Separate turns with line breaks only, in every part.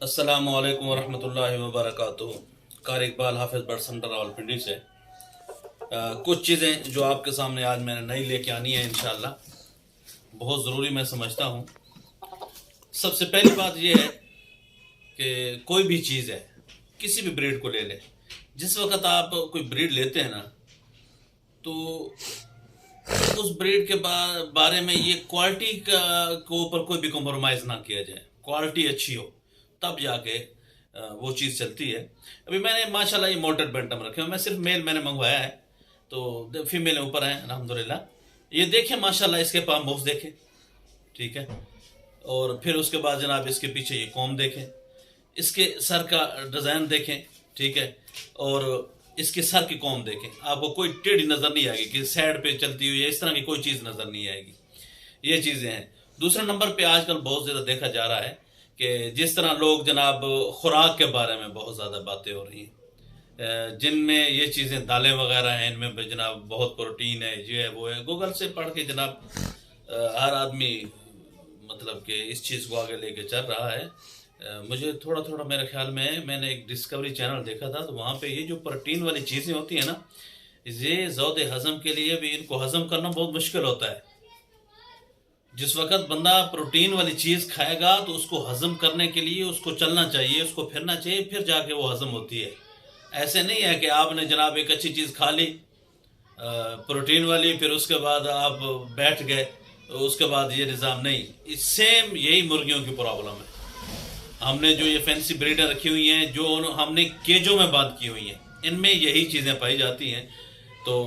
अस्सलाम वालेकुम वरहमतुल्लाहि वबरकातुहू। कार इकबाल हाफिज़ बर्ड सेंटर रावलपिंडी से कुछ चीज़ें जो आपके सामने आज मैंने नई लेके आनी है इंशाअल्लाह, बहुत ज़रूरी मैं समझता हूँ। सबसे पहली बात यह है कि कोई भी चीज़ है, किसी भी ब्रीड को ले लें। जिस वक्त आप कोई ब्रीड लेते हैं ना, तो उस ब्रीड के बारे में ये क्वालिटी के ऊपर कोई भी कॉम्प्रोमाइज़ ना किया जाए। क्वालिटी अच्छी हो तब जाके वो चीज़ चलती है। अभी मैंने माशाल्लाह ये मोटर बैंटम रखे हुए, मैं सिर्फ मेल मैंने मंगवाया है, तो फीमेल ऊपर हैं अल्हम्दुलिल्लाह। ये देखें माशाल्लाह, इसके पाम बॉक्स देखें, ठीक है। और फिर उसके बाद जनाब इसके पीछे ये कॉम देखें, इसके सर का डिज़ाइन देखें, ठीक है। और इसके सर की कॉम देखें, आपको कोई टेढ़ी नज़र नहीं आएगी कि साइड पे चलती हुई है, इस तरह की कोई चीज़ नज़र नहीं आएगी। ये चीज़ें हैं। दूसरे नंबर पे आजकल बहुत ज़्यादा देखा जा रहा है कि जिस तरह लोग जनाब खुराक के बारे में बहुत ज़्यादा बातें हो रही हैं, जिनमें ये चीज़ें दालें वगैरह हैं, इनमें जनाब बहुत प्रोटीन है, ये है वो है। गूगल से पढ़ के जनाब हर आदमी मतलब कि इस चीज़ को आगे लेके चल रहा है। मुझे थोड़ा थोड़ा मेरे ख्याल में मैंने एक डिस्कवरी चैनल देखा था, तो वहाँ पे ये जो प्रोटीन वाली चीज़ें होती हैं ना, ये ज़ौद हज़म के लिए भी इनको हज़म करना बहुत मुश्किल होता है। जिस वक्त बंदा प्रोटीन वाली चीज़ खाएगा तो उसको हज़म करने के लिए उसको चलना चाहिए, उसको फिरना चाहिए, फिर जाके वो हज़म होती है। ऐसे नहीं है कि आपने जनाब एक अच्छी चीज़ खा ली प्रोटीन वाली, फिर उसके बाद आप बैठ गए, उसके बाद ये निज़ाम नहीं। सेम यही मुर्गियों की प्रॉब्लम है। हमने जो ये फैंसी ब्रीडर रखी हुई हैं, जो हमने केजों में बांध की हुई हैं, इनमें यही चीज़ें पाई जाती हैं। तो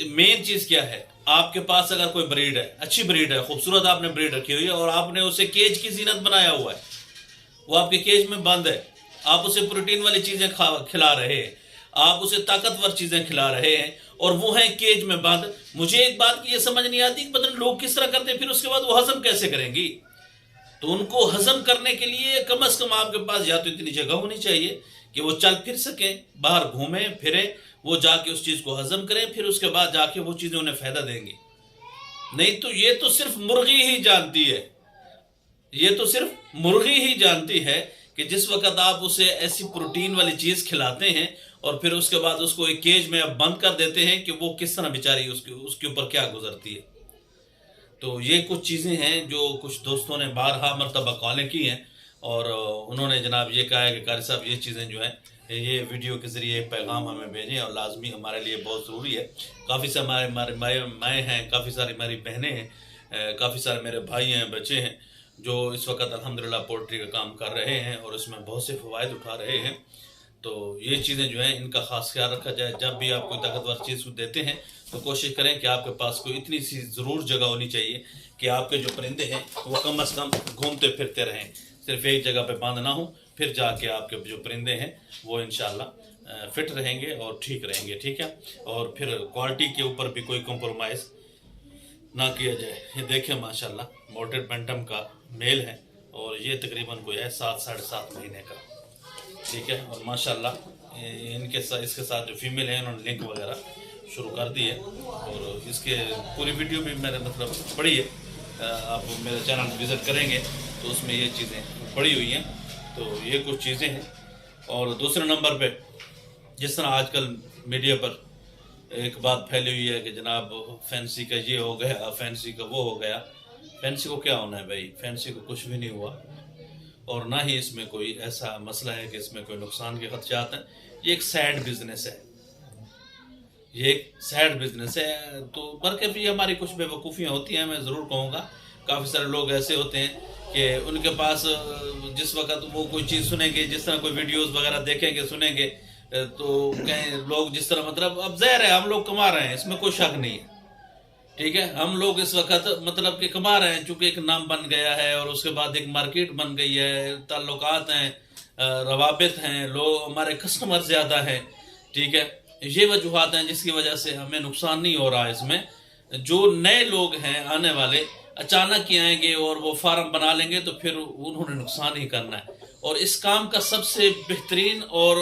मेन चीज़ क्या है, आपके पास अगर कोई ब्रीड है, अच्छी ब्रीड है, खूबसूरत आपने ब्रीड रखी हुई है और आपने उसे केज की जीनत बनाया हुआ है, वो आपके केज में बंद है, आप उसे प्रोटीन वाली चीज़ें खिला रहे हैं, आप उसे ताकतवर चीज़ें खिला रहे हैं और वो है केज में बंद। मुझे एक बात की ये समझ नहीं आती कि पता नहीं लोग किस तरह करते हैं, फिर उसके बाद वो हज़म कैसे करेंगी। तो उनको हज़म करने के लिए कम से कम आपके पास या तो इतनी जगह होनी चाहिए कि वो चल फिर सकें, बाहर घूमें फिरें, वो जाके उस चीज़ को हज़म करें, फिर उसके बाद जाके वो चीज़ें उन्हें फ़ायदा देंगी। नहीं तो ये तो सिर्फ मुर्गी ही जानती है, ये तो सिर्फ मुर्गी ही जानती है कि जिस वक्त आप उसे ऐसी प्रोटीन वाली चीज़ खिलाते हैं और फिर उसके बाद उसको एक केज में आप बंद कर देते हैं कि वो किस तरह बेचारी उसके ऊपर क्या गुजरती है। तो ये कुछ चीज़ें हैं जो कुछ दोस्तों ने बारहा मरतबा कॉलें की हैं और उन्होंने जनाब ये कहा है कि कारी साहब ये चीज़ें जो हैं ये वीडियो के ज़रिए पैगाम हमें भेजें और लाजमी हमारे लिए बहुत ज़रूरी है। काफ़ी से हमारे माएँ हैं, काफ़ी सारी हमारी बहनें हैं, काफ़ी सारे मेरे भाई हैं, बच्चे हैं जो इस वक्त अल्हम्दुलिल्लाह पोल्ट्री का काम कर रहे हैं और इसमें बहुत से फ़वाइद उठा रहे हैं। तो ये चीज़ें जो हैं इनका ख़ास ख्याल रखा जाए। जब भी आप कोई ताकतवर चीज़ देते हैं तो कोशिश करें कि आपके पास कोई इतनी सी ज़रूर जगह होनी चाहिए कि आपके जो परिंदे हैं वो कम अज़ कम घूमते फिरते रहें, सिर्फ एक जगह पे बंद ना हो। फिर जाके आपके जो परिंदे हैं वो इंशाल्लाह फिट रहेंगे और ठीक रहेंगे, ठीक है। और फिर क्वालिटी के ऊपर भी कोई कॉम्प्रोमाइज़ ना किया जाए। ये देखें माशाल्लाह मोटेड बैंटम का मेल है और ये तकरीबन कोई है 7 साढ़े 7 महीने का, ठीक है। और माशाल्लाह इनके साथ इसके साथ जो फीमेल है उन्होंने लिंक वगैरह शुरू कर दी है और इसके पूरी वीडियो भी मैंने मतलब पढ़ी है। आप मेरे चैनल विज़िट करेंगे तो उसमें ये चीज़ें पड़ी हुई हैं। तो ये कुछ चीज़ें हैं। और दूसरे नंबर पे जिस तरह आजकल मीडिया पर एक बात फैली हुई है कि जनाब फैंसी का ये हो गया, फैंसी का वो हो गया। फैंसी को क्या होना है भाई, फैंसी को कुछ भी नहीं हुआ और ना ही इसमें कोई ऐसा मसला है कि इसमें कोई नुकसान के खदशात हैं। ये एक सैड बिजनेस है, ये एक सैड बिजनेस है। तो बल्कि भी हमारी कुछ बेवकूफ़ियाँ होती हैं, मैं ज़रूर कहूँगा। काफ़ी सारे लोग ऐसे होते हैं कि उनके पास जिस वक्त वो कोई चीज़ सुनेंगे, जिस तरह कोई वीडियोस वगैरह देखेंगे सुनेंगे, तो कहें लोग जिस तरह मतलब अब ज़ाहिर है हम लोग कमा रहे हैं, इसमें कोई शक नहीं है, ठीक है। हम लोग इस वक्त मतलब कि कमा रहे हैं, चूँकि एक नाम बन गया है और उसके बाद एक मार्केट बन गई है, ताल्लुकात हैं, रवाबित हैं, लोग हमारे कस्टमर ज़्यादा हैं, ठीक है। ये वजूहत हैं जिसकी वजह से हमें नुकसान नहीं हो रहा है इसमें। जो नए लोग हैं आने वाले अचानक ही आएंगे और वो फार्म बना लेंगे तो फिर उन्होंने नुकसान ही करना है। और इस काम का सबसे बेहतरीन और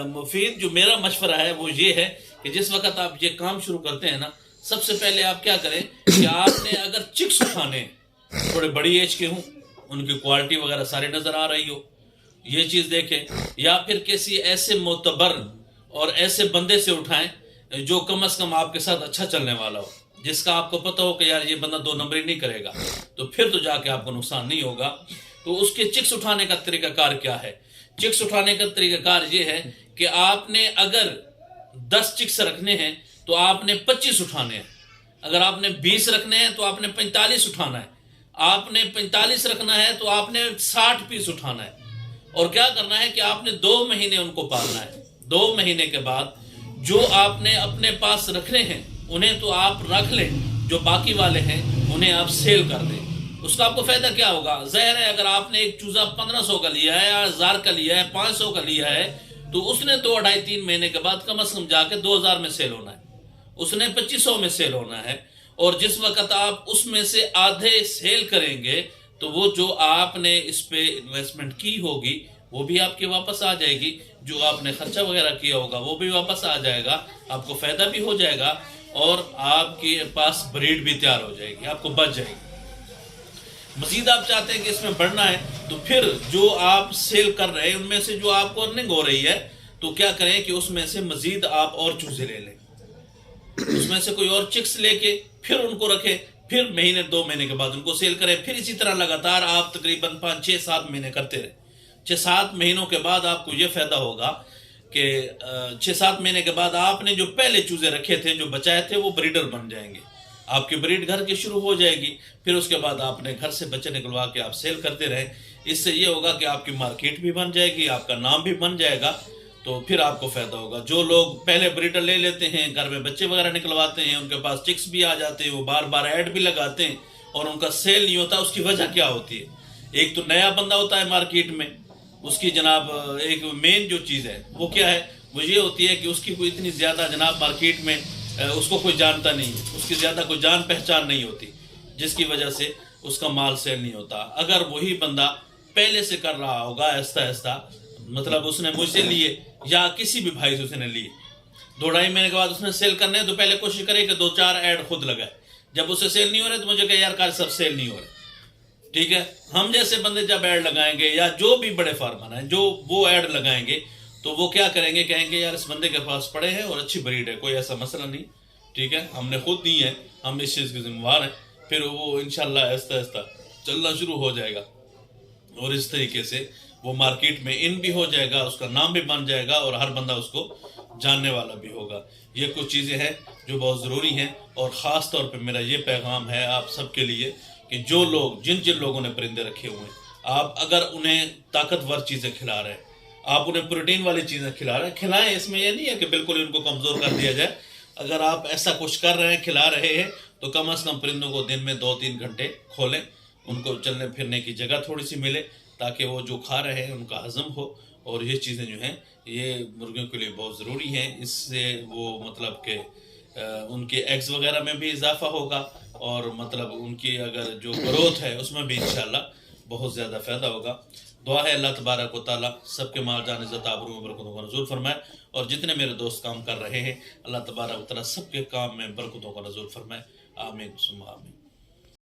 मुफीद जो मेरा मशवरा है वो ये है कि जिस वक्त आप ये काम शुरू करते हैं ना, सबसे पहले आप क्या करें कि आपने अगर चिक्स खाने थोड़े बड़ी एज के हों, उनकी क्वालिटी वगैरह सारी नज़र आ रही हो, یہ چیز دیکھیں، یا پھر کسی ایسے معتبر اور ایسے بندے سے اٹھائیں جو کم از کم آپ کے ساتھ اچھا چلنے والا ہو، جس کا آپ کو پتہ ہو کہ یار یہ بندہ 2 نمبری نہیں کرے گا، تو پھر تو جا کے آپ کو نقصان نہیں ہوگا۔ تو اس کے چکس اٹھانے کا طریقہ کار کیا ہے؟ چکس اٹھانے کا طریقہ کار یہ ہے کہ آپ نے اگر 10 چکس رکھنے ہیں تو آپ نے 25 اٹھانے ہیں، اگر آپ نے 20 رکھنے ہیں تو آپ نے 45 اٹھانا ہے، آپ نے 45 رکھنا ہے تو آپ نے 60 پیس اٹھانا ہے۔ اور کیا کرنا ہے کہ آپ نے 2 مہینے ان کو پالنا ہے۔ 2 مہینے کے بعد جو آپ نے اپنے پاس رکھنے ہیں انہیں تو آپ رکھ لیں، جو باقی والے ہیں انہیں آپ سیل کر دیں۔ اس کا آپ کو فائدہ کیا ہوگا؟ ظاہر ہے اگر آپ نے ایک چوزہ 1500 کا لیا ہے یا 1000 کا لیا ہے 500 کا لیا ہے تو اس نے 2 ڈھائی 3 مہینے کے بعد کم از کم جا کے 2000 میں سیل ہونا ہے، اس نے 2500 میں سیل ہونا ہے۔ اور جس وقت آپ اس میں سے آدھے سیل کریں گے تو وہ جو آپ نے اس پہ انویسٹمنٹ کی ہوگی وہ بھی آپ کے واپس آ جائے گی، جو آپ نے خرچہ وغیرہ کیا ہوگا وہ بھی واپس آ جائے گا، آپ کو فائدہ بھی ہو جائے گا اور آپ کے پاس بریڈ بھی تیار ہو جائے گی، آپ کو بچ جائے گی۔ مزید آپ چاہتے ہیں کہ اس میں بڑھنا ہے تو پھر جو آپ سیل کر رہے ہیں ان میں سے جو آپ کو ارننگ ہو رہی ہے تو کیا کریں کہ اس میں سے مزید آپ اور چوزے لے لیں، اس میں سے کوئی اور چکس لے کے پھر ان کو رکھیں، پھر 2 مہینے کے بعد ان کو سیل کریں، پھر اسی طرح لگاتار آپ تقریباً 5 6 7 مہینے کرتے رہیں۔ 6 7 مہینوں کے بعد آپ کو یہ فائدہ ہوگا کہ 6 7 مہینے کے بعد آپ نے جو پہلے چوزے رکھے تھے جو بچائے تھے وہ بریڈر بن جائیں گے، آپ کی بریڈ گھر کی شروع ہو جائے گی، پھر اس کے بعد آپ نے گھر سے بچے نکلوا کے آپ سیل کرتے رہیں۔ اس سے یہ ہوگا کہ آپ کی مارکیٹ بھی بن جائے گی، آپ کا نام بھی بن جائے گا، تو پھر آپ کو فائدہ ہوگا۔ جو لوگ پہلے بریڈر لے لیتے ہیں، گھر میں بچے وغیرہ نکلواتے ہیں، ان کے پاس چکس بھی آ جاتے ہیں، وہ بار بار ایڈ بھی لگاتے ہیں اور ان کا سیل نہیں ہوتا، اس کی وجہ کیا ہوتی ہے؟ ایک تو نیا بندہ ہوتا ہے مارکیٹ میں، اس کی جناب ایک مین جو چیز ہے وہ کیا ہے؟ وہ یہ ہوتی ہے کہ اس کی کوئی اتنی زیادہ جناب مارکیٹ میں اس کو کوئی جانتا نہیں ہے، اس کی زیادہ کوئی جان پہچان نہیں ہوتی، جس کی وجہ سے اس کا مال سیل نہیں ہوتا۔ اگر وہی بندہ پہلے سے کر رہا ہوگا آہستہ آہستہ، مطلب اس نے مجھ سے لیے یا کسی بھی بھائی سے اس نے لیے، 2 ڈھائی مہینے کے بعد اس نے سیل کرنے ہیں تو پہلے کوشش کرے کہ 2 4 ایڈ خود لگائے، جب اسے سیل نہیں ہو رہے تو مجھے کہ یار کار سب سیل نہیں ہو رہے، ٹھیک ہے؟ ہم جیسے بندے جب ایڈ لگائیں گے یا جو بھی بڑے فارمر ہیں جو وہ ایڈ لگائیں گے تو وہ کیا کریں گے؟ کہیں گے یار اس بندے کے پاس پڑے ہیں اور اچھی بریڈ ہے، کوئی ایسا مسئلہ نہیں، ٹھیک ہے؟ ہم نے خود دی ہے، ہم اس چیز کے ذمہ دار ہیں، پھر وہ انشاءاللہ آہستہ آہستہ چلنا شروع ہو جائے گا اور اس طریقے سے وہ مارکیٹ میں ان بھی ہو جائے گا، اس کا نام بھی بن جائے گا اور ہر بندہ اس کو جاننے والا بھی ہوگا۔ یہ کچھ چیزیں ہیں جو بہت ضروری ہیں، اور خاص طور پہ میرا یہ پیغام ہے آپ سب کے لیے کہ جو لوگ جن لوگوں نے پرندے رکھے ہوئے ہیں، آپ اگر انہیں طاقتور چیزیں کھلا رہے ہیں، آپ انہیں پروٹین والی چیزیں کھلا رہے ہیں، کھلائیں، اس میں یہ نہیں ہے کہ بالکل ان کو کمزور کر دیا جائے۔ اگر آپ ایسا کچھ کر رہے ہیں، کھلا رہے ہیں، تو کم از کم پرندوں کو دن میں 2 3 گھنٹے کھولیں، ان کو چلنے پھرنے کی جگہ تھوڑی سی ملے تاکہ وہ جو کھا رہے ہیں ان کا ہضم ہو، اور یہ چیزیں جو ہیں یہ مرغیوں کے لیے بہت ضروری ہیں۔ اس سے وہ مطلب کہ ان کے ایگز وغیرہ میں بھی اضافہ ہوگا اور مطلب ان کی اگر جو گروتھ ہے اس میں بھی انشاءاللہ بہت زیادہ فائدہ ہوگا۔ دعا ہے اللہ تبارک و تعالیٰ سب کے مال جان عزت آبرو میں برکتوں کا نزول فرمائے، اور جتنے میرے دوست کام کر رہے ہیں اللہ تبارک و تعالیٰ سب کے کام میں برکتوں کا نزول فرمائے، آمین ثم آمین۔